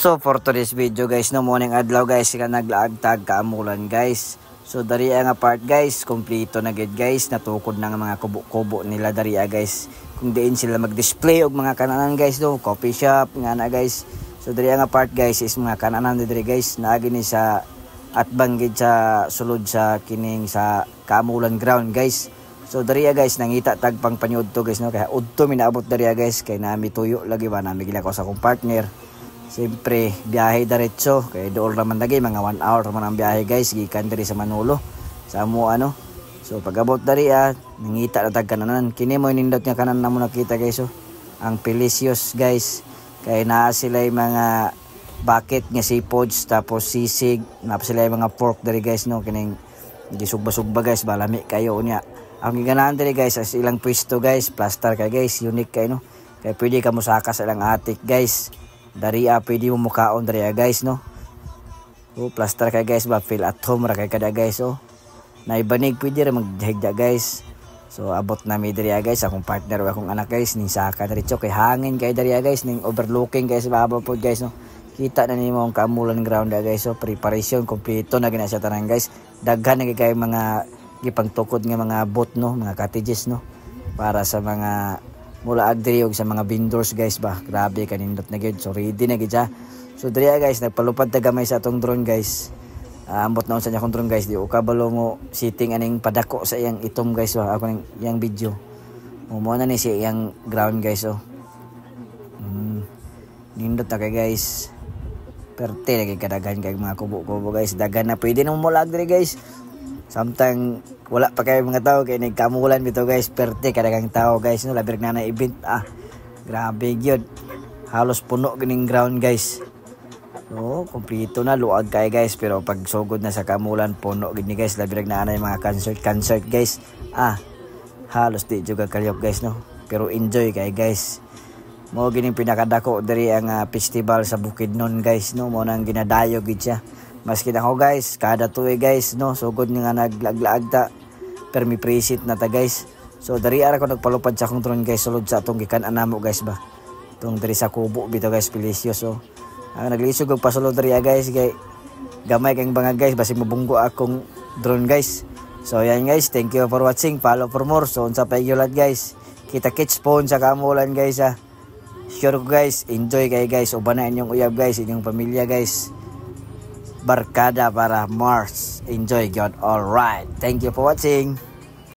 So for today's video guys, no morning adlaw guys, sika naglaagtag kaamulan guys. So dariya nga part guys, kompleto na gid guys, natukod na nga mga kubo-kubo nila dariya guys. Kung diin sila mag-display og mga kananan guys, no, coffee shop nga na guys. So dariya nga part guys is mga kananan diri guys, naagi ni sa atbang gid sa sulod sa kining sa kaamulan ground guys. So dariya guys, nangita tag pang panyud to guys, no, kaya udto minaabot dariya guys, kay nami tuyo lagi ba nami gila ko sa akong partner. Siyempre, biyahe diretso. Kaya doon naman lagi, mga 1 hour naman ang biyahe guys. Gikan diri sa Manolo. Sa amo ano. So pag abot dari nangita na tag kananan. Kini mo inindot nga kanan na mo nakita guys. Oh. Ang Pelicios guys. Kaya naa sila yung mga bucket nga seafoods. Tapos sisig. Napa sila yung mga pork dari guys. No? Kining gisugba-sugba guys. Balami kayo niya. Ang giganahan dari guys. As ilang pwesto guys. Plaster ka guys. Unique kayo no. Kaya pwede ka musaka sa ilang atik guys. Dariya pwede mo mukaon dariya guys no. So plaster kay guys ba feel at home ra kay kada guys oh. Naibanig pwede ra maghigda guys. So abot na mi dariya guys akong partner o akong anak guys ning saka diretso kay hangin kay dariya guys ning overlooking guys babaw pod guys no. Kita na nimo ang kaamulan ground da guys so preparation kompleto na gina sa tanan guys. Daghan na kay mga gipangtukod nga mga boat no, mga cottages no para sa mga mula agdiri og sa mga vendors guys ba. Grabe kanindot na gyud. So ready na gyud siya. So diri guys nagpalupad ta gamay sa atong drone guys. Ambot na unsa nya akong drone guys. Di o kabalo mo sitting aning padako sa iyang itom guys ba. Ako ning iyang video. Mo na ni si iyang ground guys oh. Nindot na kay guys. Perte lagi kadaghan kay mga kubo-kubo guys. Dagan na pwede na mo agdiri guys. Samtang wala pa kayo mga tao kay nagkamulan bitaw guys, perte kadagang tao guys no, labir na na event grabe gyud. Halos puno gining ground guys. So kompleto na luag kay guys pero pag sugod na sa kamulan puno gid ni guys, labir na na mga concert guys. Halos di juga kalyop guys no. Pero enjoy kay guys. Mo gining pinakadako diri ang festival sa Bukidnon guys no, mo nang ginadayo gid siya. Maski na ako guys, kada tuwi guys, no, sugod nga naglaglaag ta, permi presit na ta guys. So dari ara ko nagpalupad sa akong drone guys, sulod sa atong gikan anamo guys ba. Itong dari sa kubo bitaw guys, Pelicios so. Ang naglisog og pasulod dari guys, kay gamay kang bangag guys, basi mabunggo akong drone guys. So yan guys, thank you for watching, follow for more. So unsa pa gyulat guys, kita kits phone sa kamulan guys Sure guys, enjoy kay guys, uban na inyong uyab guys, inyong pamilya guys. Barkada para Mars. Enjoy God. All right. Thank you for watching.